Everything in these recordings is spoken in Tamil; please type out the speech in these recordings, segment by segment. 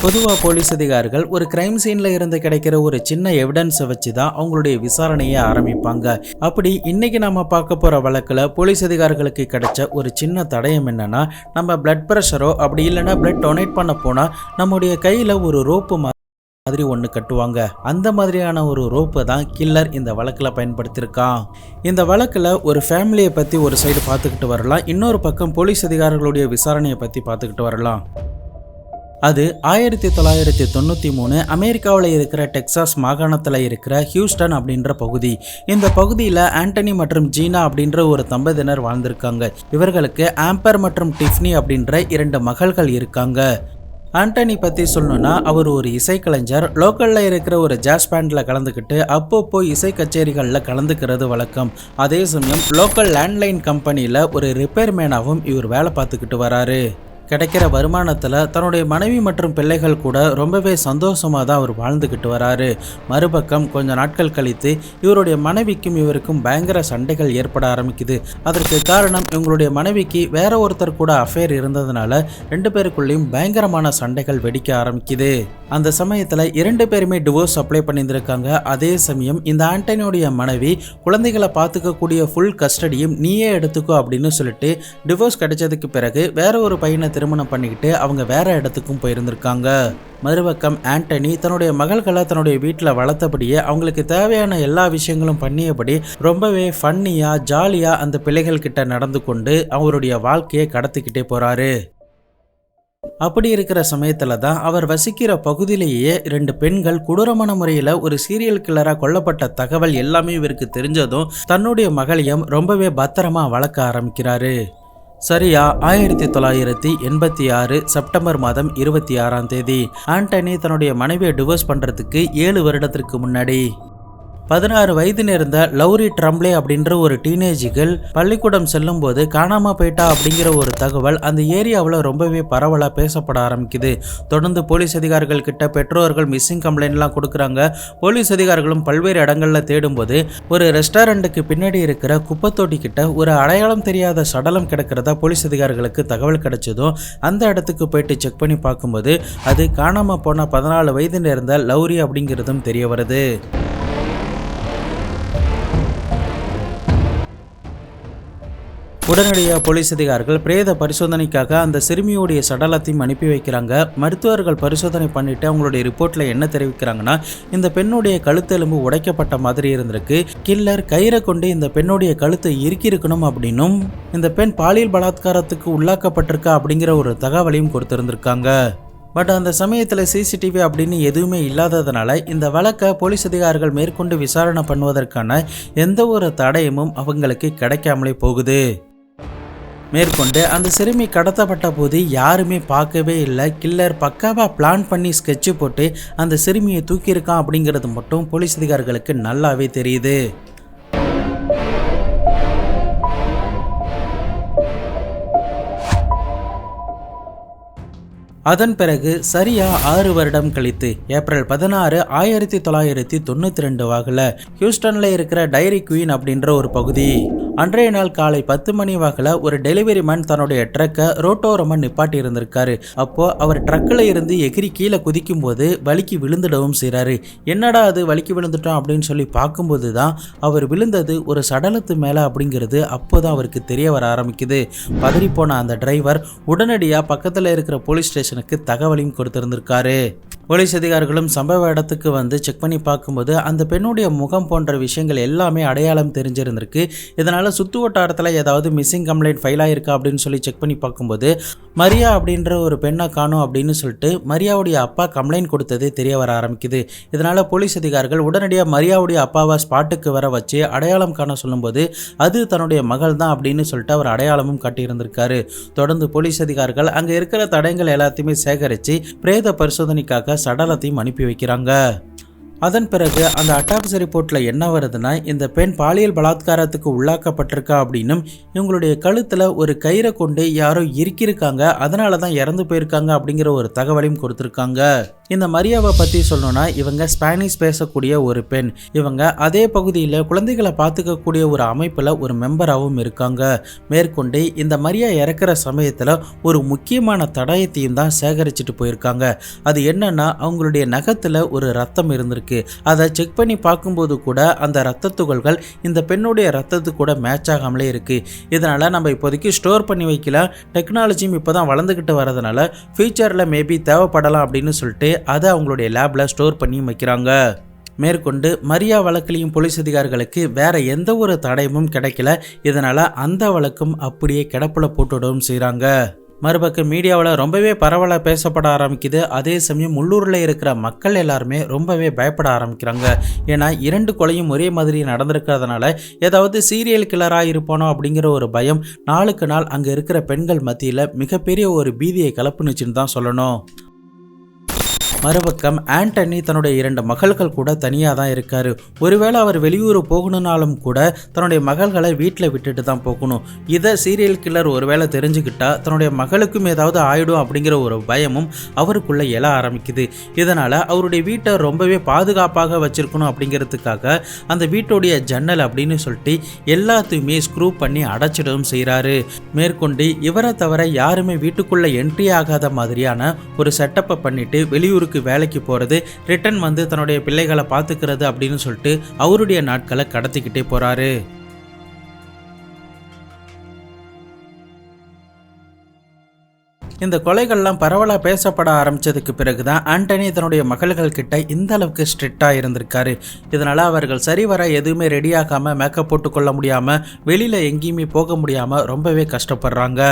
பொதுவாக போலீஸ் அதிகாரிகள் ஒரு கிரைம் சீன்ல இருந்து கிடைக்கிற ஒரு சின்ன எவிடன்ஸை வச்சு தான் அவங்களுடைய விசாரணையை ஆரம்பிப்பாங்க. அப்படி இன்னைக்கு நம்ம பார்க்க போற வழக்குல போலீஸ் அதிகாரிகளுக்கு கிடைச்ச ஒரு சின்ன தடயம் என்னன்னா, நம்ம பிளட் ப்ரெஷரோ அப்படி இல்லைன்னா பிளட் டொனேட் பண்ண போனா நம்முடைய கையில ஒரு ரோப்பு மாதிரி ஒன்று கட்டுவாங்க. அந்த மாதிரியான ஒரு ரோப்பை தான் கில்லர் இந்த வழக்கில் பயன்படுத்தியிருக்கான். இந்த வழக்கில் ஒரு ஃபேமிலியை பற்றி ஒரு சைடு பார்த்துக்கிட்டு வரலாம், இன்னொரு பக்கம் போலீஸ் அதிகாரிகளுடைய விசாரணையை பற்றி பார்த்துக்கிட்டு வரலாம். அது 1993 அமெரிக்காவில் இருக்கிற டெக்சாஸ் மாகாணத்தில் இருக்கிற ஹியூஸ்டன் அப்படின்ற பகுதி. இந்த பகுதியில் ஆண்டனி மற்றும் ஜீனா அப்படின்ற ஒரு தம்பதியினர் வாழ்ந்திருக்காங்க. இவர்களுக்கு ஆம்பர் மற்றும் டிஃப்னி அப்படின்ற 2 மகள்கள் இருக்காங்க. ஆண்டனி பற்றி சொல்லணும்னா, அவர் ஒரு இசைக்கலைஞர். லோக்கலில் இருக்கிற ஒரு ஜாஸ் பேண்டில் கலந்துக்கிட்டு அப்பப்போ இசை கச்சேரிகளில் கலந்துக்கிறது வழக்கம். அதே சமயம் லோக்கல் லேண்ட்லைன் கம்பெனியில் ஒரு ரிப்பேர்மேனாகவும் இவர் வேலை பார்த்துக்கிட்டு வராரு. கிடைக்கிற வருமானத்தில் தன்னுடைய மனைவி மற்றும் பிள்ளைகள் கூட ரொம்பவே சந்தோஷமாக தான் அவர் வாழ்ந்துக்கிட்டு வராரு. மறுபக்கம் கொஞ்ச நாட்கள் கழித்து இவருடைய மனைவிக்கும் இவருக்கும் பயங்கர சண்டைகள் ஏற்பட ஆரம்பிக்குது. அதற்கு காரணம், இவங்களுடைய மனைவிக்கு வேற ஒருத்தர் கூட அஃபேர் இருந்ததுனால 2 பேருக்குள்ளேயும் பயங்கரமான சண்டைகள் வெடிக்க ஆரம்பிக்குது. அந்த சமயத்தில் 2 பேருமே டிவோர்ஸ் அப்ளை பண்ணியிருந்திருக்காங்க. அதே சமயம் இந்த ஆண்டனியோடைய மனைவி குழந்தைகளை பார்த்துக்கக்கூடிய ஃபுல் கஸ்டடியும் நீயே எடுத்துக்கோ அப்படின்னு சொல்லிட்டு டிவோர்ஸ் கிடைச்சதுக்கு பிறகு வேற ஒரு பையனை திருமணம் பண்ணிக்கிட்டு அவங்க வேற இடத்துக்கும் போயிருந்திருக்காங்க. மறுபக்கம் ஆண்டனி தன்னுடைய மகள்களை தன்னுடைய வீட்டில் வளர்த்தபடியே அவங்களுக்கு தேவையான எல்லா விஷயங்களும் பண்ணியபடி ரொம்பவே ஃபன்னியா ஜாலியா அந்த பிள்ளைகள் கிட்ட நடந்து கொண்டு அவருடைய வாழ்க்கையை கடத்திக்கிட்டே போறாரு. அப்படி இருக்கிற சமயத்துல தான் அவர் வசிக்கிற பகுதியிலேயே 2 பெண்கள் கொடூரமான முறையில் ஒரு சீரியல் கில்லரா கொல்லப்பட்ட தகவல் எல்லாமே இவருக்கு தெரிஞ்சதும் தன்னுடைய மகளையும் ரொம்பவே பத்திரமா வளர்க்க ஆரம்பிக்கிறாரு. சரியா 1986 செப்டம்பர் மாதம் 26ஆம் தேதி ஆண்டனி தன்னுடைய மனைவியை டிவோர்ஸ் பண்றதுக்கு 7 வருடத்திற்கு முன்னாடி 16 வயது நேர்ந்த லௌரி ட்ரம்ப்லே அப்படின்ற ஒரு டீனேஜிகள் பள்ளிக்கூடம் செல்லும் போது காணாம போயிட்டா அப்படிங்கிற ஒரு தகவல் அந்த ஏரியாவில் ரொம்பவே பரவலாக பேசப்பட ஆரம்பிக்குது. தொடர்ந்து போலீஸ் அதிகாரிகள் கிட்ட பெற்றோர்கள் மிஸ்ஸிங் கம்ப்ளைண்ட்லாம் கொடுக்குறாங்க. போலீஸ் அதிகாரிகளும் பல்வேறு இடங்களில் தேடும்போது ஒரு ரெஸ்டாரண்ட்டுக்கு பின்னாடி இருக்கிற குப்பத்தொட்டி கிட்ட ஒரு அடையாளம் தெரியாத சடலம் கிடக்கிறதா போலீஸ் அதிகாரிகளுக்கு தகவல் கிடைச்சதும் அந்த இடத்துக்கு போயிட்டு செக் பண்ணி பார்க்கும்போது அது காணாம போன 14 வயது நேர்ந்த லௌரி அப்படிங்கிறதும் தெரிய வருது. உடனடியாக போலீஸ் அதிகாரிகள் பிரேத பரிசோதனைக்காக அந்த சிறுமியுடைய சடலத்தையும் அனுப்பி வைக்கிறாங்க. மருத்துவர்கள் பரிசோதனை பண்ணிட்டு அவங்களுடைய ரிப்போர்ட்ல என்ன தெரிவிக்கிறாங்கன்னா, இந்த பெண்ணுடைய கழுத்தெலும்பு உடைக்கப்பட்ட மாதிரி இருந்திருக்கு. கில்லர் கயிறை கொண்டு இந்த பெண்ணுடைய கழுத்தை இறுக்கியிருக்கணும் அப்படின்னும் இந்த பெண் பாலியல் பலாத்காரத்துக்கு உள்ளாக்கப்பட்டிருக்கா அப்படிங்கிற ஒரு தகவலையும் கொடுத்திருந்திருக்காங்க. பட் அந்த சமயத்தில் சிசிடிவி அப்படின்னு எதுவுமே இல்லாததுனால இந்த வழக்கை போலீஸ் அதிகாரிகள் மேற்கொண்டு விசாரணை பண்ணுவதற்கான எந்த ஒரு தடயமும் அவங்களுக்கு கிடைக்காமலே போகுது. மேற்கொண்டு அந்த சிறுமி கடத்தப்பட்ட போது யாருமே பார்க்கவே இல்லை. கில்லர் பக்காவா பிளான் பண்ணி ஸ்கெட்சு போட்டு அந்த சிறுமியை தூக்கியிருக்கான் அப்படிங்கிறது மட்டும் போலீஸ் அதிகாரிகளுக்கு நல்லாவே தெரியுது. அதன் பிறகு சரியா 6 வருடம் கழித்து ஏப்ரல் 16, 1992 வாக்குல ஹியூஸ்டன்ல இருக்கிற டைரி குயின் அப்படின்ற ஒரு பகுதி அன்றைய நாள் காலை 10 மணி வாக்கில் ஒரு டெலிவரி மேன் தன்னுடைய ட்ரக்கை ரோட்டோரமாக நிப்பாட்டி இருந்திருக்காரு. அப்போ அவர் ட்ரக்கில் இருந்து எகிரி கீழே குதிக்கும் போது வலிக்கு விழுந்துடவும் செய்கிறாரு. என்னடா அது வலிக்கு விழுந்துட்டோம் அப்படின்னு சொல்லி பார்க்கும்போது தான் அவர் விழுந்தது ஒரு சடலத்து மேலே அப்படிங்கிறது அப்போதான் அவருக்கு தெரிய வர ஆரம்பிக்குது. பதறிப்போன அந்த டிரைவர் உடனடியாக பக்கத்தில் இருக்கிற போலீஸ் ஸ்டேஷனுக்கு தகவலையும் கொடுத்திருந்திருக்காரு. போலீஸ் அதிகாரிகளும் சம்பவ இடத்துக்கு வந்து செக் பண்ணி பார்க்கும்போது அந்த பெண்ணுடைய முகம் போன்ற விஷயங்கள் எல்லாமே அடையாளம் தெரிஞ்சிருந்திருக்கு. இதனால் சுற்று வட்டாரத்தில் ஏதாவது மிஸ்ஸிங் கம்ப்ளைண்ட் ஃபைல் ஆகிருக்கா அப்படின்னு சொல்லி செக் பண்ணி பார்க்கும்போது மரியா அப்படின்ற ஒரு பெண்ணை காணும் அப்படின்னு சொல்லிட்டு மரியாவுடைய அப்பா கம்ப்ளைண்ட் கொடுத்தது தெரிய வர ஆரம்பிக்குது. இதனால் போலீஸ் அதிகாரிகள் உடனடியாக மரியாவுடைய அப்பாவை ஸ்பாட்டுக்கு வர வச்சு அடையாளம் காண சொல்லும்போது அது தன்னுடைய மகள் தான் அப்படின்னு சொல்லிட்டு அவர் அடையாளமும் காட்டியிருந்திருக்காரு. தொடர்ந்து போலீஸ் அதிகாரிகள் அங்கே இருக்கிற தடயங்கள் எல்லாத்தையுமே சேகரித்து பிரேத பரிசோதனைக்காக சடலத்தையும் அனுப்பி வைக்கிறாங்க. அதன் பிறகு அந்த அட்டாப்சி ரிப்போர்ட்ல என்ன வருதுன்னா, இந்த பெண் பாலியல் பலாத்காரத்துக்கு உள்ளாக்கப்பட்டிருக்கா அப்படின்னும், இவங்களுடைய கழுத்துல ஒரு கயிறை கொண்டு யாரோ இறுக்கியிருக்காங்க, அதனால தான் இறந்து போயிருக்காங்க அப்படிங்கிற ஒரு தகவலையும் கொடுத்துருக்காங்க. இந்த மரியாவை பற்றி சொல்லணும்னா, இவங்க ஸ்பானிஷ் பேசக்கூடிய ஒரு பெண். இவங்க அதே பகுதியில் குழந்தைகளை பார்த்துக்கக்கூடிய ஒரு அமைப்பில் ஒரு மெம்பராகவும் இருக்காங்க. மேற்கொண்டு இந்த மரியா இறக்குற சமயத்தில் ஒரு முக்கியமான தடயத்தையும் தான் சேகரிச்சுட்டு போயிருக்காங்க. அது என்னன்னா, அவங்களுடைய நகத்தில் ஒரு ரத்தம் இருந்திருக்கு. அதை செக் பண்ணி பார்க்கும்போது கூட அந்த ரத்த துகள்கள் இந்த பெண்ணுடைய ரத்தத்து கூட மேட்ச் ஆகாமலே இருக்கு. இதனால நம்ம இப்போதைக்கு ஸ்டோர் பண்ணி வைக்கலாம், டெக்னாலஜியும் இப்போதான் வளர்ந்துக்கிட்டு வரதுனால ஃபியூச்சரில் மேபி தேவைப்படலாம் அப்படின்னு சொல்லிட்டு அதை அவங்களுடைய லேப்ல ஸ்டோர் பண்ணி வைக்கிறாங்க. மேற்கொண்டு மரியா வழக்கிலையும் போலீஸ் அதிகாரிகளுக்கு வேற எந்த ஒரு தடயமும் கிடைக்கல. இதனால அந்த வழக்கும் அப்படியே கிடப்புல போட்டுடவும் செய்கிறாங்க. மறுபக்கம் மீடியாவில் ரொம்பவே பரவலாக பேசப்பட ஆரம்பிக்குது. அதே சமயம் உள்ளூரில் இருக்கிற மக்கள் எல்லாருமே ரொம்பவே பயப்பட ஆரம்பிக்கிறாங்க. ஏன்னா 2 கொலையும் ஒரே மாதிரி நடந்திருக்கிறதுனால ஏதாவது சீரியல் கில்லராக இருப்பானோ அப்படிங்கிற ஒரு பயம் நாளுக்கு நாள் அங்கே இருக்கிற பெண்கள் மத்தியில் மிகப்பெரிய ஒரு பீதியை கிளப்புனுச்சுன்னு தான் சொல்லணும். மறுபக்கம் ஆண்டனி தன்னுடைய 2 மகள்கள் கூட தனியாக தான் இருக்காரு. ஒருவேளை அவர் வெளியூர் போகணுன்னாலும் கூட தன்னுடைய மகள்களை வீட்டில் விட்டுட்டு தான் போகணும். இதை சீரியல் கில்லர் ஒருவேளை தெரிஞ்சுக்கிட்டா தன்னுடைய மகளுக்கும் ஏதாவது ஆயிடும் அப்படிங்கிற ஒரு பயமும் அவருக்குள்ள எழ ஆரம்பிக்குது. இதனால் அவருடைய வீட்டை ரொம்பவே பாதுகாப்பாக வச்சிருக்கணும் அப்படிங்கிறதுக்காக அந்த வீட்டுடைய ஜன்னல் அப்படின்னு சொல்லிட்டு எல்லாத்தையுமே ஸ்க்ரூ பண்ணி அடைச்சிடவும் செய்கிறாரு. மேற்கொண்டு இவரை தவிர யாருமே வீட்டுக்குள்ளே என்ட்ரி ஆகாத மாதிரியான ஒரு செட்டப்பை பண்ணிட்டு வெளியூருக்கு வேலைக்கு போறது, ரிட்டர்ன் வந்து தன்னுடைய பிள்ளைகளை பார்த்துக்கிறது அப்படின்னு சொல்லிட்டு அவருடைய நாட்களை கடத்திக்கிட்டே போறாரு. இந்த கொலைகள்லாம் பரவலாக பேசப்பட ஆரம்பிச்சதுக்கு பிறகுதான் ஆண்டனி தன்னுடைய மகள்கள் கிட்ட இந்த அளவுக்கு ஸ்ட்ரிக்டா இருந்திருக்காரு. இதனால அவர்கள் சரிவர எதுவுமே ரெடியாகாம மேக்கப் போட்டுக்கொள்ள முடியாம வெளியில எங்கேயுமே போக முடியாம ரொம்பவே கஷ்டப்படுறாங்க.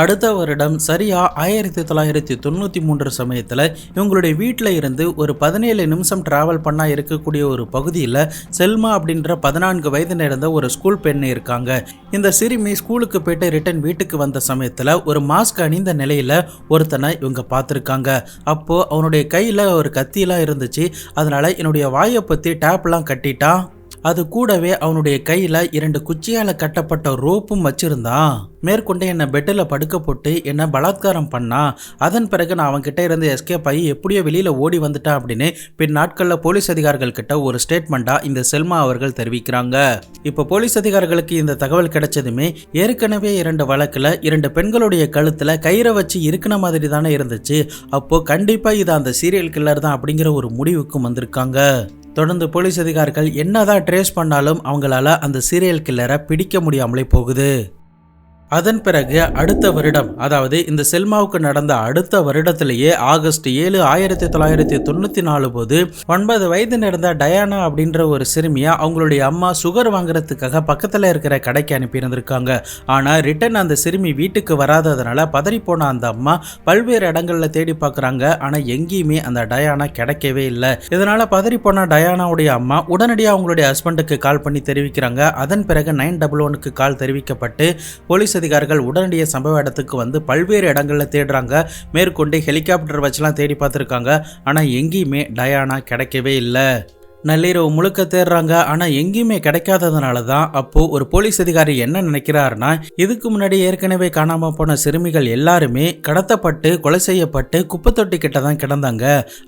அடுத்த வருடம் சரியா 1993 சமயத்தில் இவங்களுடைய வீட்டில் இருந்து ஒரு 17 நிமிஷம் டிராவல் பண்ணா இருக்கக்கூடிய ஒரு பகுதியில் செல்மா அப்படின்ற 14 வயது நடந்த ஒரு ஸ்கூல் பெண் இருக்காங்க. இந்த சிறுமி ஸ்கூலுக்கு போயிட்டு ரிட்டர்ன் வீட்டுக்கு வந்த சமயத்தில் ஒரு மாஸ்க் அணிந்த நிலையில் ஒருத்தனை இவங்க பார்த்துருக்காங்க. அப்போ அவனுடைய கையில் ஒரு கத்தியெல்லாம் இருந்துச்சு. அதனால என்னுடைய வாயை பற்றி டேப்லாம் கட்டிட்டான். அது கூடவே அவனுடைய கையில் 2 குச்சியால் கட்டப்பட்ட ரோப்பும் வச்சிருந்தான். மேற்கொண்டு என்னை பெட்டில் படுக்க போட்டு என்னை பலாத்காரம் பண்ணான். அதன் பிறகு நான் அவன்கிட்ட இருந்து எஸ்கேப் ஆகி எப்படியோ வெளியில் ஓடி வந்துட்டான் அப்படின்னு பின் நாட்களில் போலீஸ் அதிகாரிகள் கிட்ட ஒரு ஸ்டேட்மெண்ட்டாக இந்த செல்மா அவர்கள் தெரிவிக்கிறாங்க. இப்போ போலீஸ் அதிகாரிகளுக்கு இந்த தகவல் கிடைச்சதுமே ஏற்கனவே 2 வழக்கில் 2 பெண்களுடைய கழுத்தில் கயிறை வச்சு இருக்கிற மாதிரி தானே இருந்துச்சு. அப்போ கண்டிப்பாக இது அந்த சீரியல் கில்லர் தான் அப்படிங்கிற ஒரு முடிவுக்கும் வந்திருக்காங்க. தொடர்ந்து போலீஸ் அதிகாரிகள் என்னதான் ட்ரேஸ் பண்ணாலும் அவங்களால அந்த சீரியல் கில்லரை பிடிக்க முடியாமலே போகுது. அதன் பிறகு அடுத்த வருடம், அதாவது இந்த செல்மாவுக்கு நடந்த அடுத்த வருடத்திலேயே ஆகஸ்ட் 7, 1994 போது 9 வயது நடந்த டயானா அப்படின்ற ஒரு சிறுமியா அவங்களுடைய அம்மா சுகர் வாங்குறதுக்காக பக்கத்தில் இருக்கிற கடைக்கு அனுப்பியிருந்திருக்காங்க. ஆனால் ரிட்டன் அந்த சிறுமி வீட்டுக்கு வராததுனால பதறிப்போன அந்த அம்மா பல்வேறு இடங்கள்ல தேடி பார்க்குறாங்க. ஆனால் எங்கேயுமே அந்த டயானா கிடைக்கவே இல்லை. இதனால பதறிப்போன டயானாவுடைய அம்மா உடனடியாக அவங்களுடைய ஹஸ்பண்டுக்கு கால் பண்ணி தெரிவிக்கிறாங்க. அதன் பிறகு 911க்கு கால் தெரிவிக்கப்பட்டு போலீஸ் அதிகாரிகள் உடனடியாக சம்பவ இடத்துக்கு வந்து பல்வேறு இடங்கள்ல தேடுறாங்க. மேற்கொண்டு ஹெலிகாப்டர் வச்சுலாம் தேடி பார்த்துருக்காங்க. ஆனால் எங்கேயுமே டயானா கிடைக்கவே இல்லை. நள்ளிரவு முழுக்க தேடுறாங்க. ஆனால் எங்கேயுமே கிடைக்காததுனால தான் அப்போ ஒரு போலீஸ் அதிகாரி என்ன நினைக்கிறாருன்னா, இதுக்கு முன்னாடி ஏற்கனவே காணாமல் போன சிறுமிகள் எல்லாருமே கடத்தப்பட்டு கொலை செய்யப்பட்டு குப்பைத்தொட்டி கிட்ட தான் கிடந்தாங்க.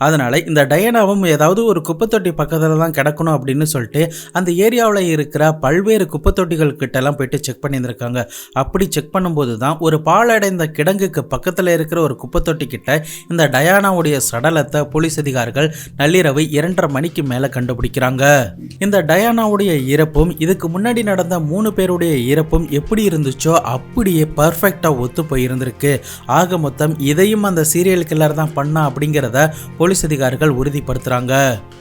அதனால இந்த டயானாவும் ஏதாவது ஒரு குப்பைத்தொட்டி பக்கத்தில் தான் கிடக்கணும் அப்படின்னு சொல்லிட்டு அந்த ஏரியாவில் இருக்கிற பல்வேறு குப்பைத்தொட்டிகள் கிட்டலாம் போயிட்டு செக் பண்ணியிருந்திருக்காங்க. அப்படி செக் பண்ணும்போது தான் ஒரு பாழடைந்த கிடங்குக்கு பக்கத்தில் இருக்கிற ஒரு குப்பைத்தொட்டி கிட்ட இந்த டயானாவுடைய சடலத்தை போலீஸ் அதிகாரிகள் நள்ளிரவு 2:30 மணிக்கு மேலே கண்டுபிடிக்கிறாங்க. இந்த டயானாவுடைய இறப்பும் இதுக்கு முன்னாடி நடந்த 3 பேருடைய இறப்பும் எப்படி இருந்துச்சோ அப்படியே பர்ஃபெக்டா ஒத்து போயிருந்திருக்கு. ஆக மொத்தம் இதையும் அந்த சீரியல் கில்லர் தான் பண்ணா அப்படிங்கிறத போலீஸ் அதிகாரிகள் உறுதிப்படுத்துறாங்க.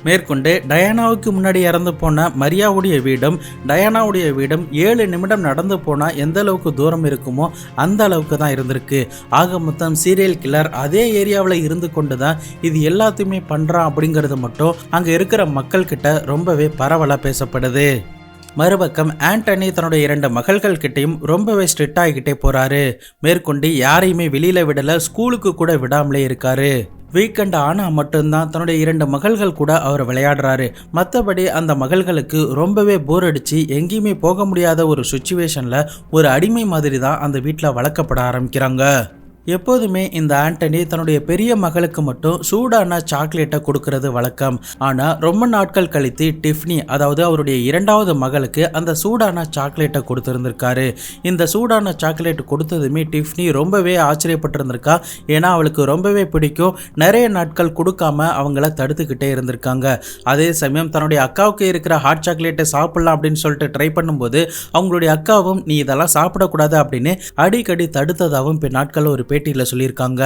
மேற்கொண்டு டயானாவுக்கு முன்னாடி இறந்து போன மரியாவுடைய வீடும் டயானாவுடைய வீடும் 7 நிமிடம் நடந்து போனா எந்த அளவுக்கு தூரம் இருக்குமோ அந்த அளவுக்கு தான் இருந்திருக்கு. ஆக மொத்தம் சீரியல் கில்லர் அதே ஏரியாவில் இருந்து கொண்டு தான் இது எல்லாத்தையுமே பண்றான் அப்படிங்கிறது மட்டும் அங்க இருக்கிற மக்கள் கிட்ட ரொம்பவே பரவலா பேசப்படுது. மறுபக்கம் ஆண்டனி தன்னுடைய 2 மகள்கள் கிட்டையும் ரொம்பவே ஸ்ட்ரிக்ட் ஆகிக்கிட்டே போறாரு. மேற்கொண்டு யாரையுமே வெளியில விடல, ஸ்கூலுக்கு கூட விடாமலே இருக்காரு. வீக்கெண்ட் ஆனா மட்டும்தான் தன்னுடைய 2 மகள்கள் கூட அவர் விளையாடுறாரு. மற்றபடி அந்த மகள்களுக்கு ரொம்பவே போர் அடிச்சு எங்கேயுமே போக முடியாத ஒரு சுச்சுவேஷன்ல ஒரு அடிமை மாதிரி தான் அந்த வீட்டில் வளர்க்கப்பட ஆரம்பிக்கிறாங்க. எப்போதுமே இந்த ஆண்டனி தன்னுடைய பெரிய மகளுக்கு மட்டும் சூடான சாக்லேட்டை கொடுக்கறது வழக்கம். ஆனா ரொம்ப நாட்கள் கழித்து டிஃப்னி, அதாவது அவருடைய 2வது மகளுக்கு அந்த சூடான சாக்லேட்டை கொடுத்திருந்திருக்காரு. இந்த சூடான சாக்லேட் கொடுத்ததுமே டிஃப்னி ரொம்பவே ஆச்சரியப்பட்டிருந்திருக்கா. ஏன்னா அவளுக்கு ரொம்பவே பிடிக்கும். நிறைய நாட்கள் கொடுக்காம அவங்கள தடுத்துக்கிட்டே இருந்திருக்காங்க. அதே சமயம் தன்னுடைய அக்காவுக்கு இருக்கிற ஹாட் சாக்லேட்டை சாப்பிடலாம் அப்படின்னு சொல்லிட்டு ட்ரை பண்ணும்போது அவங்களுடைய அக்காவும் நீ இதெல்லாம் சாப்பிடக்கூடாது அப்படின்னு அடிக்கடி தடுத்ததாகவும் நாட்கள் ஒரு பேட்டியில் சொல்லியிருக்காங்க.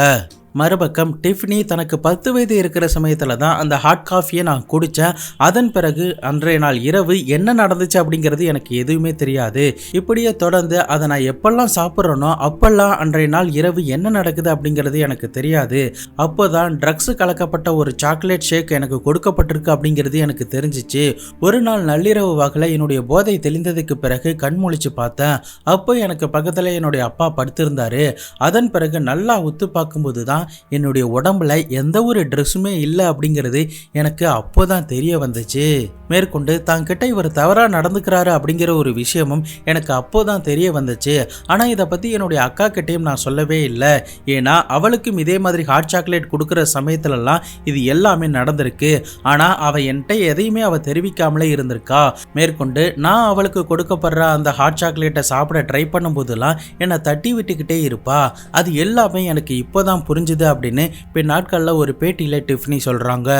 மறுபக்கம் டிஃப்னி தனக்கு 10 வயது இருக்கிற சமயத்தில் தான் அந்த ஹாட் காஃபியை நான் குடித்தேன். அதன் பிறகு அன்றைய நாள் இரவு என்ன நடந்துச்சு அப்படிங்கிறது எனக்கு எதுவுமே தெரியாது. இப்படியே தொடர்ந்து அதை நான் எப்பெல்லாம் சாப்பிட்றேனோ அப்பெல்லாம் அன்றைய நாள் இரவு என்ன நடக்குது அப்படிங்கிறது எனக்கு தெரியாது. அப்போதான் ட்ரக்ஸ் கலக்கப்பட்ட ஒரு சாக்லேட் ஷேக் எனக்கு கொடுக்கப்பட்டிருக்கு அப்படிங்கிறது எனக்கு தெரிஞ்சிச்சு. ஒரு நாள் நள்ளிரவு வாக்கில் என்னுடைய போதை தெளிந்ததுக்கு பிறகு கண்முழிச்சு பார்த்தேன். அப்போ எனக்கு பக்கத்தில் என்னுடைய அப்பா படுத்திருந்தாரு. அதன் பிறகு நல்லா உத்து பார்க்கும்போது தான் என்னுடைய உடம்புல எந்த ஒரு ட்ரெஸ்ஸுமே இல்லை அப்படிங்கிறது எனக்கு அப்போதான் தெரிய வந்துச்சு. மேற்கொண்டு தாங்கிட்ட இவர் தவறா நடந்துக்கிறாரு அப்படிங்கிற ஒரு விஷயமும் எனக்கு அப்போதான் தெரிய வந்துச்சு. ஆனா இதை பத்தி என்னுடைய அக்கா கிட்டையும் நான் சொல்லவே இல்லை. ஏன்னா அவளுக்கும் இதே மாதிரி ஹாட் சாக்லேட் கொடுக்குற சமயத்துலலாம் இது எல்லாமே நடந்திருக்கு. ஆனா அவ என்கிட்ட எதையுமே அவ தெரிவிக்காமலே இருந்திருக்கா. மேற்கொண்டு நான் அவளுக்கு கொடுக்கப்படுற அந்த ஹாட் சாக்லேட்டை சாப்பிட ட்ரை பண்ணும்போதெல்லாம் என்னை தட்டி விட்டுக்கிட்டே இருப்பா. அது எல்லாமே எனக்கு இப்போதான் புரிஞ்சுது அப்படின்னு பின் நாட்கள்ல ஒரு பேட்டியில டிஃப்னி சொல்றாங்க.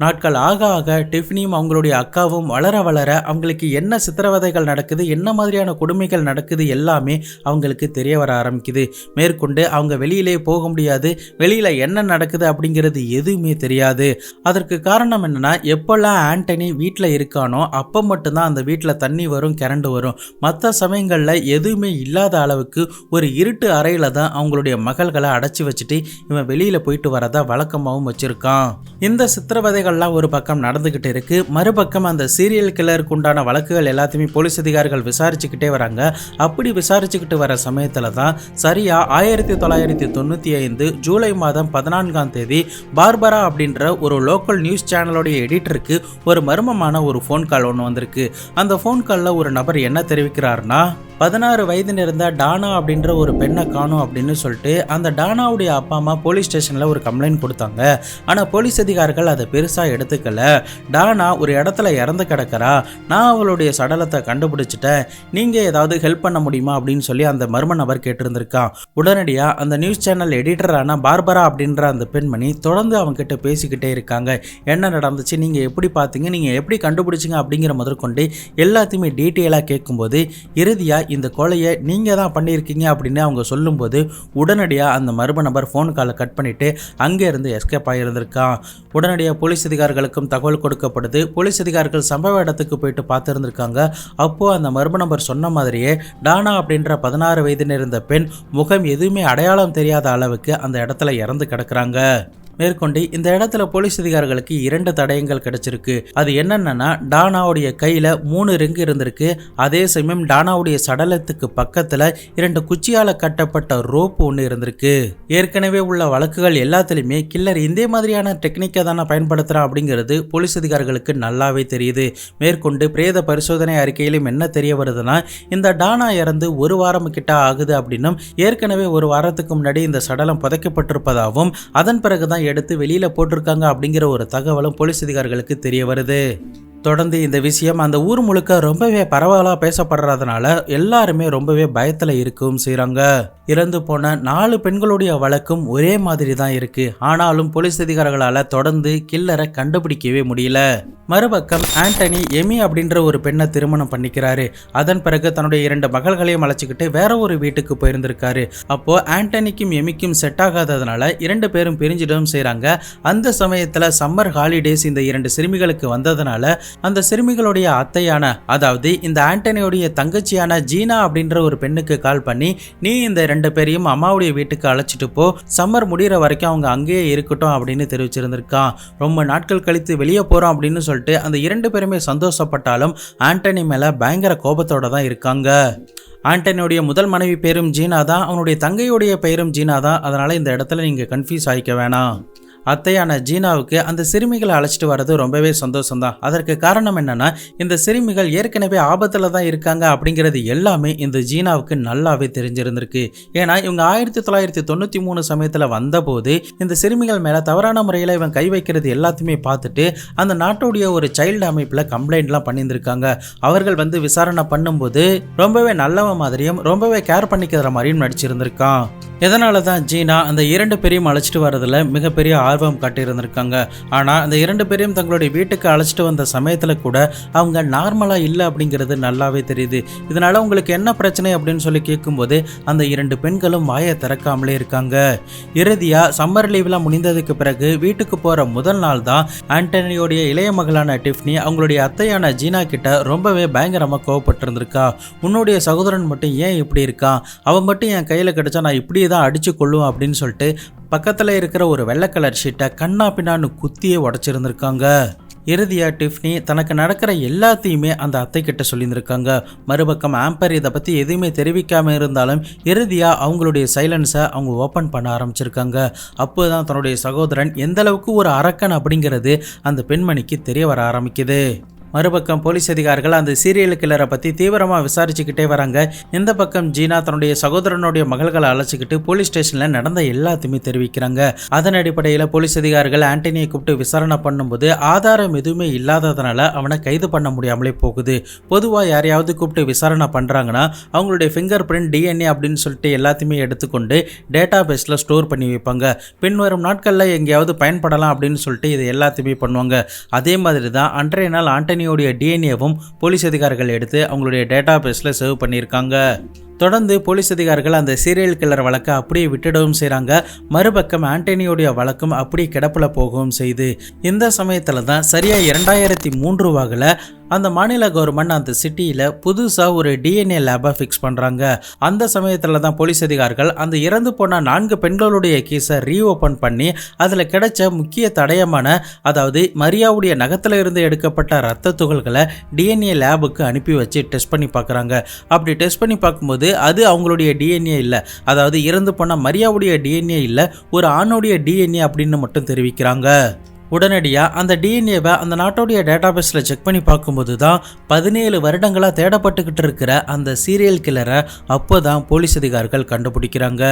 நாட்கள் ஆக ஆக டிஃப்னியும் அவங்களுடைய அக்காவும் வளர வளர அவங்களுக்கு என்ன சித்திரவதைகள் நடக்குது, என்ன மாதிரியான கொடுமைகள் நடக்குது எல்லாமே அவங்களுக்கு தெரிய வர ஆரம்பிக்குது. மேற்கொண்டு அவங்க வெளியிலே போக முடியாது, வெளியில என்ன நடக்குது அப்படிங்கிறது எதுவுமே தெரியாது. அதற்கு காரணம் என்னன்னா, எப்பெல்லாம் ஆண்டனி வீட்டில் இருக்கானோ அப்போ மட்டும்தான் அந்த வீட்டில் தண்ணி வரும், கரண்ட் வரும். மற்ற சமயங்களில் எதுவுமே இல்லாத அளவுக்கு ஒரு இருட்டு அறையில தான் அவங்களுடைய மகள்களை அடைச்சி வச்சுட்டு இவன் வெளியில போயிட்டு வரதா வழக்கமாகவும் வச்சிருக்கான். இந்த சித்திரவதை ஒரு பக்கம் நடந்துகிட்டு இருக்கு. மறுபக்கம் அந்த சீரியல் கில்லருக்கு உண்டான வழக்குகள் எல்லாத்தையுமே போலீஸ் அதிகாரிகள் விசாரிச்சுக்கிட்டே வராங்க. அப்படி விசாரிச்சுக்கிட்டு வர சமயத்துல தான் சரியா 1995 ஜூலை மாதம் 14ஆம் தேதி பார்பரா அப்படின்ற ஒரு லோக்கல் நியூஸ் சேனலோடைய எடிட்டருக்கு ஒரு மர்மமான ஒரு ஃபோன் கால் ஒன்று வந்திருக்கு. அந்த ஃபோன் காலில் ஒரு நபர் என்ன தெரிவிக்கிறாருன்னா, 16 வயது இருந்த டானா அப்படின்ற ஒரு பெண்ணை காணும் அப்படின்னு சொல்லிட்டு அந்த டானாவுடைய அப்பா அம்மா போலீஸ் ஸ்டேஷனில் ஒரு கம்ப்ளைண்ட் கொடுத்தாங்க. ஆனால் போலீஸ் அதிகாரிகள் அதை பெருசாக எடுத்துக்கல. டானா ஒரு இடத்துல இறந்து கிடக்கிறா, நான் அவளுடைய சடலத்தை கண்டுபிடிச்சிட்டேன், நீங்கள் ஏதாவது ஹெல்ப் பண்ண முடியுமா அப்படின்னு சொல்லி அந்த மர்ம நபர் கேட்டிருந்திருக்கான். உடனடியாக அந்த நியூஸ் சேனல் எடிட்டரான பார்பரா அப்படின்ற அந்த பெண்மணி தொடர்ந்து அவங்ககிட்ட பேசிக்கிட்டே இருக்காங்க. என்ன நடந்துச்சு, நீங்கள் எப்படி பார்த்தீங்க, நீங்கள் எப்படி கண்டுபிடிச்சிங்க அப்படிங்கிற முதற்கொண்டு எல்லாத்தையுமே டீட்டெயிலாக கேட்கும்போது இறுதியாக இந்த கொலையை நீங்க தான் பண்ணியிருக்கீங்க அப்படின்னு அவங்க சொல்லும்போது உடனடியாக அந்த மர்ம நபர் ஃபோன் காலை கட் பண்ணிட்டு அங்கே இருந்து எஸ்கேப் ஆகியிருந்திருக்கான். உடனடியாக போலீஸ் அதிகாரிகளுக்கும் தகவல் கொடுக்கப்படுது. போலீஸ் அதிகாரிகள் சம்பவ இடத்துக்கு போயிட்டு பார்த்துருந்துருக்காங்க. அப்போ அந்த மர்ம நபர் சொன்ன மாதிரியே டானா அப்படின்ற 16 வயது இருந்த பெண் முகம் எதுவுமே அடையாளம் தெரியாத அளவுக்கு அந்த இடத்துல இறந்து கிடக்குறாங்க. மேற்கொண்டு இந்த இடத்துல போலீஸ் அதிகாரிகளுக்கு 2 தடயங்கள் கிடைச்சிருக்கு. அது என்னன்னா, டானாவுடைய கையில 3 ரிங்கு இருந்திருக்கு. அதே சமயம் டானாவுடைய சடலத்துக்கு பக்கத்துல 2 குச்சியால கட்டப்பட்ட ரோப் ஒன்று இருந்திருக்கு. ஏற்கனவே உள்ள வழக்குகள் எல்லாத்துலயுமே கில்லர் இந்த மாதிரியான டெக்னிக்கை தானே பயன்படுத்துறான் அப்படிங்கிறது போலீஸ் அதிகாரிகளுக்கு நல்லாவே தெரியுது. மேற்கொண்டு பிரேத பரிசோதனை அறிக்கையிலும் என்ன தெரிய வருதுன்னா, இந்த டானா இறந்து 1 வாரம் கிட்ட ஆகுது அப்படின்னும், ஏற்கனவே 1 வாரத்துக்கு முன்னாடி இந்த சடலம் புதைக்கப்பட்டிருப்பதாகவும் அதன் பிறகுதான் எடுத்து வெளியில போட்டிருக்காங்க அப்படிங்கிற ஒரு தகவலும் போலீஸ் அதிகாரிகளுக்கு தெரிய வருது. தொடர்ந்து இந்த விஷயம் அந்த ஊர் முழுக்க ரொம்பவே பரவலாக பேசப்படுறதுனால எல்லாருமே ரொம்பவே பயத்தில் இருக்கவும் செய்கிறாங்க. இறந்து போன 4 பெண்களுடைய வழக்கும் ஒரே மாதிரி தான் இருக்கு. ஆனாலும் போலீஸ் அதிகாரிகளால் தொடர்ந்து கில்லரை கண்டுபிடிக்கவே முடியல. மறுபக்கம் ஆண்டனி எமி அப்படின்ற ஒரு பெண்ணை திருமணம் பண்ணிக்கிறாரு. அதன் பிறகு தன்னுடைய 2 மகள்களையும் அழைச்சிக்கிட்டு வேற ஒரு வீட்டுக்கு போயிருந்திருக்காரு. அப்போ ஆண்டனிக்கும் எமிக்கும் செட் ஆகாததுனால 2 பேரும் பிரிஞ்சிடவும் செய்கிறாங்க. அந்த சமயத்தில் சம்மர் ஹாலிடேஸ் இந்த 2 சிறுமிகளுக்கு வந்ததுனால அந்த சிறுமிகளுடைய அத்தையான, அதாவது இந்த ஆண்டனியோடைய தங்கச்சியான ஜீனா அப்படின்ற ஒரு பெண்ணுக்கு கால் பண்ணி, நீ இந்த 2 பேரையும் அம்மாவுடைய வீட்டுக்கு அழைச்சிட்டு போ, சம்மர் முடிகிற வரைக்கும் அவங்க அங்கேயே இருக்கட்டும் அப்படின்னு தெரிவிச்சிருந்திருக்கான். ரொம்ப நாட்கள் கழித்து வெளியே போறோம் அப்படின்னு சொல்லிட்டு அந்த 2 பேருமே சந்தோஷப்பட்டாலும் ஆண்டனி மேல பயங்கர கோபத்தோட தான் இருக்காங்க. ஆண்டனியோடைய முதல் மனைவி பேரும் ஜீனா தான், அவனுடைய தங்கையுடைய பெயரும் ஜீனா தான். அதனால இந்த இடத்துல நீங்க கன்ஃபியூஸ் ஆகிக்க வேணாம். அத்தையான ஜீனாவுக்கு அந்த சிறுமிகளை அழைச்சிட்டு வர்றது ரொம்பவே சந்தோஷம்தான். அதற்கு காரணம் என்னன்னா, இந்த சிறுமிகள் ஏற்கனவே ஆபத்தில் தான் இருக்காங்க அப்படிங்கிறது எல்லாமே இந்த ஜீனாவுக்கு நல்லாவே தெரிஞ்சிருந்திருக்கு. ஏன்னா இவங்க 1993 சமயத்தில் வந்தபோது இந்த சிறுமிகள் மேலே தவறான முறையில் இவன் கை வைக்கிறது எல்லாத்தையுமே பார்த்துட்டு அந்த நாட்டுடைய ஒரு சைல்டு அமைப்பில் கம்ப்ளைண்ட்லாம் பண்ணியிருந்திருக்காங்க. அவர்கள் வந்து விசாரணை பண்ணும்போது ரொம்பவே நல்லவன் மாதிரியும் ரொம்பவே கேர் பண்ணிக்கிற மாதிரியும் நடிச்சிருந்திருக்கான். இதனால தான் ஜீனா அந்த 2 பேரையும் அழைச்சிட்டு வரதுல மிகப்பெரிய ஆர்வம் காட்டியிருந்திருக்காங்க. ஆனால் அந்த 2 பேரையும் தங்களுடைய வீட்டுக்கு அழைச்சிட்டு வந்த சமயத்தில் கூட அவங்க நார்மலாக இல்லை அப்படிங்கிறது நல்லாவே தெரியுது. இதனால உங்களுக்கு என்ன பிரச்சனை அப்படின்னு சொல்லி கேட்கும்போது அந்த 2 பெண்களும் வாயை திறக்காமலே இருக்காங்க. இறுதியாக சம்மர் லீவ்லாம் முடிந்ததுக்கு பிறகு வீட்டுக்கு போகிற முதல் நாள் தான் ஆண்டனியோடைய இளைய மகளான டிஃப்னி அவங்களுடைய அத்தையான ஜீனா கிட்ட ரொம்பவே பயங்கரமாக கோவப்பட்டிருந்திருக்கா. உன்னுடைய சகோதரன் மட்டும் ஏன் இப்படி இருக்கான், அவன் மட்டும் என் கையில் கிடைச்சா நான் இப்படியே தான் அடிச்சு கொள்ளும் அப்படின்னு சொல்லிட்டு பக்கத்தில் இருக்கிற ஒரு வெள்ளை கலர் ஷீட்டை கண்ணா பின்னான்னு குத்தியே உடைச்சிருந்திருக்காங்க. இறுதியா டிஃப்னி தனக்கு நடக்கிற எல்லாத்தையுமே அந்த அத்தை கிட்ட சொல்லியிருந்திருக்காங்க. மறுபக்கம் ஆம்பர் இதை பற்றி எதுவுமே தெரிவிக்காமல் இருந்தாலும் இறுதியா அவங்களுடைய சைலன்ஸை அவங்க ஓப்பன் பண்ண ஆரம்பிச்சிருக்காங்க. அப்போதான் தன்னுடைய சகோதரன் எந்த அளவுக்கு ஒரு அரக்கன் அப்படிங்கிறது அந்த பெண்மணிக்கு தெரிய வர ஆரம்பிக்குது. மறுபக்கம் போலீஸ் அதிகாரிகள் அந்த சீரியல் கில்லரை பற்றி தீவிரமாக விசாரிச்சுக்கிட்டே வராங்க. இந்த பக்கம் ஜீனா தன்னுடைய சகோதரனுடைய மகள்களை அழைச்சிக்கிட்டு போலீஸ் ஸ்டேஷனில் நடந்த எல்லாத்தையுமே தெரிவிக்கிறாங்க. அதன் அடிப்படையில் போலீஸ் அதிகாரிகள் ஆண்டனியை கூப்பிட்டு விசாரணை பண்ணும்போது ஆதாரம் எதுவுமே இல்லாததுனால அவனை கைது பண்ண முடியாமலே போகுது. பொதுவாக யாரையாவது கூப்பிட்டு விசாரணை பண்ணுறாங்கன்னா அவங்களுடைய ஃபிங்கர் பிரிண்ட், டிஎன்ஏ அப்படின்னு சொல்லிட்டு எல்லாத்தையுமே எடுத்துக்கொண்டு டேட்டா பேஸில் ஸ்டோர் பண்ணி வைப்பாங்க. பின்வரும் நாட்களில் எங்கேயாவது பயன்படலாம் அப்படின்னு சொல்லிட்டு இது எல்லாத்தையுமே பண்ணுவாங்க. அதே மாதிரி தான் அன்றைய நாள் ஆண்டனி டிஎன்ஏவும் போலீஸ் அதிகாரிகள் எடுத்து அவங்களுடைய டேட்டா பேஸ்ல சேவ் பண்ணியிருக்காங்க. தொடர்ந்து போலீஸ் அதிகாரிகள் அந்த சீரியல் கில்லர் வழக்கை அப்படியே விட்டுடவும் செய்கிறாங்க. மறுபக்கம் ஆண்டனியோடைய வழக்கும் அப்படியே கிடப்பில் போகவும் செய்யுது. இந்த சமயத்தில் தான் சரியாக 2003 வாக்கில் அந்த மாநில கவர்மெண்ட் அந்த சிட்டியில் புதுசாக ஒரு டிஎன்ஏ லேபை ஃபிக்ஸ் பண்ணுறாங்க. அந்த சமயத்தில் தான் போலீஸ் அதிகாரிகள் அந்த இறந்து போன 4 பெண்களுடைய கேஸை ரீஓப்பன் பண்ணி அதில் கிடைச்ச முக்கிய தடயமான, அதாவது மரியாவுடைய நகத்தில் இருந்து எடுக்கப்பட்ட இரத்த துகள்களை டிஎன்ஏ லேபுக்கு அனுப்பி வச்சு டெஸ்ட் பண்ணி பார்க்குறாங்க. அப்படி டெஸ்ட் பண்ணி பார்க்கும்போது அது அவங்களுடைய டிஎன்ஏ இல்லை, அதாவது இறந்து போன மரியாவுடைய டிஎன்ஏ இல்லை, ஒரு ஆணுடைய டிஎன்ஏ அப்படின்னு மட்டும் தெரிவிக்கிறாங்க. உடனடியாக அந்த டிஎன்ஏவை அந்த நாட்டோடைய டேட்டாபேஸில் செக் பண்ணி பார்க்கும்போது தான் 17 வருடங்களாக தேடப்பட்டுக்கிட்டு இருக்கிற அந்த சீரியல் கில்லரை அப்போ தான் போலீஸ் அதிகாரிகள் கண்டுபிடிக்கிறாங்க.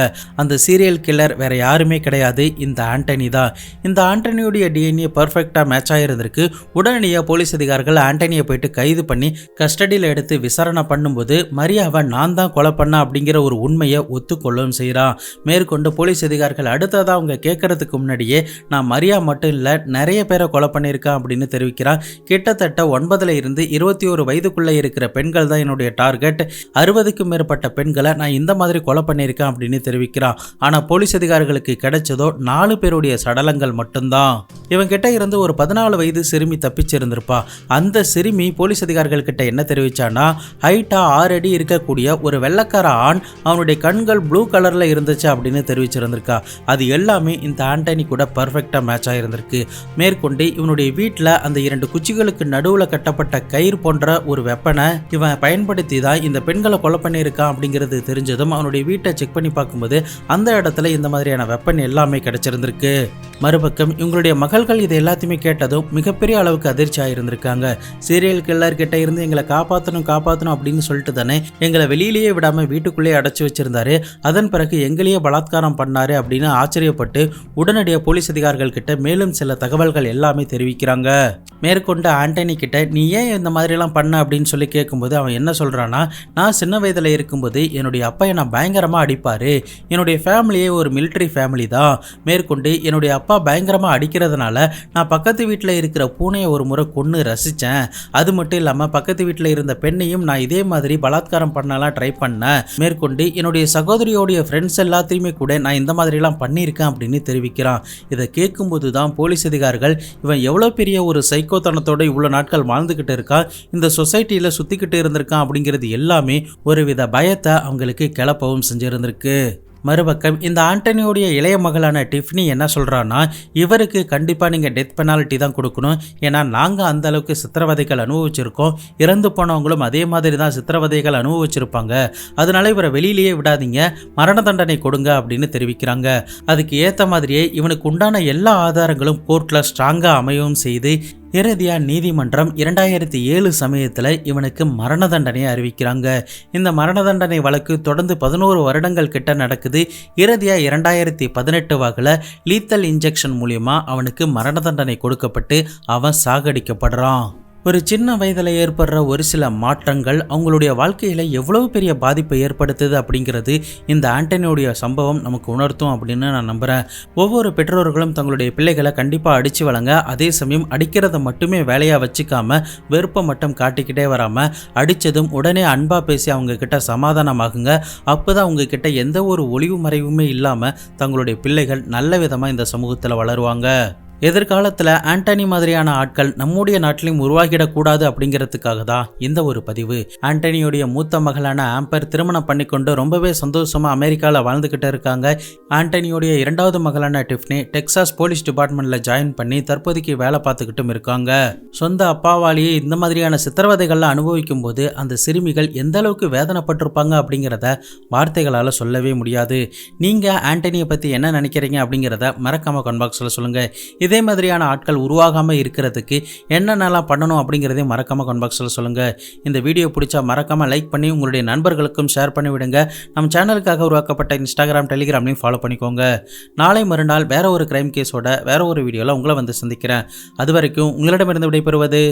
அந்த சீரியல் கில்லர் வேற யாருமே கிடையாது, இந்த ஆண்டனி தான். இந்த ஆண்டனியுடைய டிஎன்ஏ பர்ஃபெக்டாக மேட்ச் ஆகிருந்திருக்கு. உடனடியாக போலீஸ் அதிகாரிகள் ஆண்டனியை போயிட்டு கைது பண்ணி கஸ்டடியில் எடுத்து விசாரணை பண்ணும்போது மரியாவை நான் தான் கொலை பண்ண அப்படிங்கிற ஒரு உண்மையை ஒத்துக்கொள்ளவும் செய்கிறான். மேற்கொண்டு போலீஸ் அதிகாரிகள் அடுத்ததாக அவங்க கேட்கறதுக்கு முன்னாடியே நான் மரியா மட்டும் இல்லை நிறைய பேரை கொலை பண்ணியிருக்கான் அப்படின்னு தெரிவிக்கிறான். கிட்டத்தட்ட 9 இருந்து 21 வயதுக்குள்ளே இருக்கிற பெண்கள் தான் என்னுடைய டார்கெட். 60க்கும் மேற்பட்ட பெண்களை நான் இந்த மாதிரி கொலை பண்ணியிருக்கேன் அப்படின்னு தெரிவிக்கிறான். ஆனால் போலீஸ் அதிகாரிகளுக்கு கிடைச்சதோ 4 பேருடைய சடலங்கள் மட்டும்தான். இவன் கிட்ட இருந்து ஒரு 14 வயது சிறுமி தப்பிச்சிருந்திருப்பா. அந்த சிறுமி போலீஸ் அதிகாரிகள் கிட்ட என்ன தெரிவிச்சானா, ஹைட்டா 6 அடி இருக்கக்கூடிய ஒரு வெள்ளக்கார ஆண், அவனுடைய கண்கள் ப்ளூ கலர்ல இருந்துச்சு அப்படின்னு தெரிவிச்சிருந்திருக்கா. அது எல்லாமே இந்த ஆண்டனி கூட பர்ஃபெக்டா மேட்ச் ஆயிருந்திருக்கு. மேற்கொண்டு இவனுடைய வீட்டில் அந்த 2 குச்சிகளுக்கு நடுவில் கட்டப்பட்ட கயிறு போன்ற ஒரு வெப்பனை இவன் பயன்படுத்தி தான் இந்த பெண்களை கொலை பண்ணியிருக்கான் அப்படிங்கிறது தெரிஞ்சதும் அவனுடைய வீட்டை செக் பண்ணி பார்க்கும்போது அந்த இடத்துல இந்த மாதிரியான வெப்பன் எல்லாமே கிடைச்சிருந்திருக்கு. மறுபக்கம் இவங்களுடைய மகள்கள் இது எல்லாத்தையுமே கேட்டதும் மிகப்பெரிய அளவுக்கு அதிர்ச்சி ஆயிருந்திருக்காங்க. சீரியல் கில்லர் கிட்ட இருந்து எங்களை காப்பாற்றணும் அப்படின்னு சொல்லிட்டு தானே எங்களை வெளியிலேயே விடாம வீட்டுக்குள்ளேயே அடைச்சி வச்சிருந்தாரு, அதன் பிறகு எங்களையே பலாத்காரம் பண்ணாரு அப்படின்னு ஆச்சரியப்பட்டு உடனடியாக போலீஸ் அதிகாரிகள் கிட்ட மேலும் சில தகவல்கள் எல்லாமே தெரிவிக்கிறாங்க. மேற்கொண்டு ஆண்டனி கிட்ட நீ ஏன் இந்த மாதிரிலாம் பண்ண அப்படின்னு சொல்லி கேட்கும்போது அவன் என்ன சொல்றான்னா, நான் சின்ன வயதில் இருக்கும்போது என்னுடைய அப்பா என்னை பயங்கரமாக அடிப்பாரு, என்னுடைய ஃபேமிலியே ஒரு மிலிட்ரி ஃபேமிலி தான். மேற்கொண்டு என்னுடைய அப்பா பயங்கரமாக அடிக்கிறதுனால நான் பக்கத்து வீட்டில் இருக்கிற பூனையை ஒரு முறை கொன்று ரசித்தேன். அது மட்டும் இல்லாமல் பக்கத்து வீட்டில் இருந்த பெண்ணையும் நான் இதே மாதிரி பலாத்காரம் பண்ணலாம் ட்ரை பண்ணேன். மேற்கொண்டு என்னுடைய சகோதரியோடைய ஃப்ரெண்ட்ஸ் எல்லாத்தையுமே கூட நான் இந்த மாதிரிலாம் பண்ணியிருக்கேன் அப்படின்னு தெரிவிக்கிறான். இதை கேட்கும்போது தான் போலீஸ் அதிகாரிகள் இவன் எவ்வளோ பெரிய ஒரு சைக்கோ சைக்கோத்தனத்தோட இவ்வளோ நாட்கள் வாழ்ந்துக்கிட்டு இருக்கான், இந்த சொசைட்டியில் சுற்றிக்கிட்டு இருந்திருக்கான் அப்படிங்கிறது எல்லாமே ஒருவித பயத்தை அவங்களுக்கு கிளப்பவும் செஞ்சிருந்திருக்கு. மறுபக்கம் இந்த ஆண்டனியோடைய இளைய மகளான டிஃப்னி என்ன சொல்கிறான்னா, இவருக்கு கண்டிப்பாக நீங்கள் டெத் பெனால்ட்டி தான் கொடுக்கணும். ஏன்னா நாங்கள் அந்த அளவுக்கு சித்திரவதைகள் அனுபவிச்சிருக்கோம், இறந்து போனவங்களும் அதே மாதிரி தான் சித்திரவதைகள் அனுபவிச்சிருப்பாங்க. அதனால இவரை வெளியிலேயே விடாதீங்க, மரண தண்டனை கொடுங்க அப்படின்னு தெரிவிக்கிறாங்க. அதுக்கு ஏற்ற மாதிரியே இவனுக்கு உண்டான எல்லா ஆதாரங்களும் கோர்ட்டில் ஸ்ட்ராங்காக அமையவும் செய்து இறுதியா நீதிமன்றம் 2007 சமயத்தில் இவனுக்கு மரண தண்டனையை அறிவிக்கிறாங்க. இந்த மரண தண்டனை வழக்கு தொடர்ந்து 11 வருடங்கள் கிட்ட நடக்குது. இறுதியா 2018 வாக்கில் லீத்தல் இன்ஜெக்ஷன் மூலியமா அவனுக்கு மரண தண்டனை கொடுக்கப்பட்டு அவன் சாகடிக்கப்படுறான். ஒரு சின்ன வயதில் ஏற்படுற ஒரு சில மாற்றங்கள் அவங்களுடைய வாழ்க்கையில் எவ்வளவு பெரிய பாதிப்பை ஏற்படுத்துது அப்படிங்கிறது இந்த ஆண்டனியோடைய சம்பவம் நமக்கு உணர்த்தும் அப்படின்னு நான் நம்புகிறேன். ஒவ்வொரு பெற்றோர்களும் தங்களுடைய பிள்ளைகளை கண்டிப்பாக அடித்து வளங்க. அதே சமயம் அடிக்கிறத மட்டுமே வேலையாக வச்சுக்காம வெறுப்பை மட்டும் காட்டிக்கிட்டே வராமல் அடித்ததும் உடனே அன்பாக பேசி அவங்கக்கிட்ட சமாதானமாகுங்க. அப்போ தான் அவங்கக்கிட்ட எந்த ஒரு ஒளிவு மறைவுமே இல்லாமல் தங்களுடைய பிள்ளைகள் நல்ல விதமாக இந்த சமூகத்தில் வளருவாங்க. எதிர்காலத்தில் ஆண்டனி மாதிரியான ஆட்கள் நம்முடைய நாட்டிலையும் உருவாகிடக்கூடாது அப்படிங்கிறதுக்காக தான் இந்த ஒரு பதிவு. ஆண்டனியோடைய மூத்த மகளான ஆம்பர் திருமணம் பண்ணிக்கொண்டு ரொம்பவே சந்தோஷமா அமெரிக்காவில் வாழ்ந்துக்கிட்டு இருக்காங்க. ஆண்டனியோடைய இரண்டாவது மகளான டிஃப்னி டெக்சாஸ் போலீஸ் டிபார்ட்மெண்ட்ல ஜாயின் பண்ணி தற்போதைக்கு வேலை பார்த்துக்கிட்டும் இருக்காங்க. சொந்த அப்பாவாலேயே இந்த மாதிரியான சித்திரவதைகள்லாம் அனுபவிக்கும் போது அந்த சிறுமிகள் எந்த அளவுக்கு வேதனைப்பட்டிருப்பாங்க அப்படிங்கிறத வார்த்தைகளால் சொல்லவே முடியாது. நீங்கள் ஆண்டனியை பற்றி என்ன நினைக்கிறீங்க அப்படிங்கிறத மறக்காம கமெண்ட் பாக்ஸில் சொல்லுங்கள். இதே மாதிரியான ஆட்கள் உருவாகாமல் இருக்கிறதுக்கு என்னென்னலாம் பண்ணணும் அப்படிங்கிறதையும் மறக்காமல் கமெண்ட் பாக்ஸில் சொல்லுங்கள். இந்த வீடியோ பிடிச்சா மறக்காமல் லைக் பண்ணி உங்களுடைய நண்பர்களுக்கும் ஷேர் பண்ணி விடுங்க. நம்ம சேனலுக்காக உருவாக்கப்பட்ட இன்ஸ்டாகிராம், டெலிகிராம்லையும் ஃபாலோ பண்ணிக்கோங்க. நாளை மறுநாள் வேற ஒரு கிரைம் கேஸோட வேற ஒரு வீடியோவில் உங்களை வந்து சந்திக்கிறேன். அது வரைக்கும் உங்களிடமிருந்து விடைபெறுவது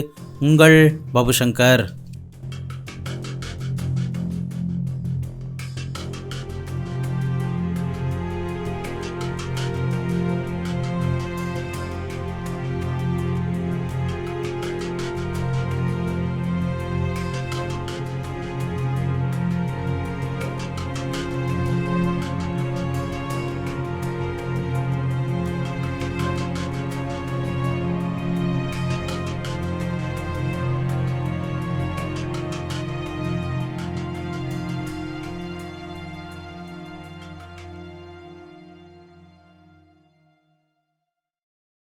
உங்கள் பாபு சங்கர்.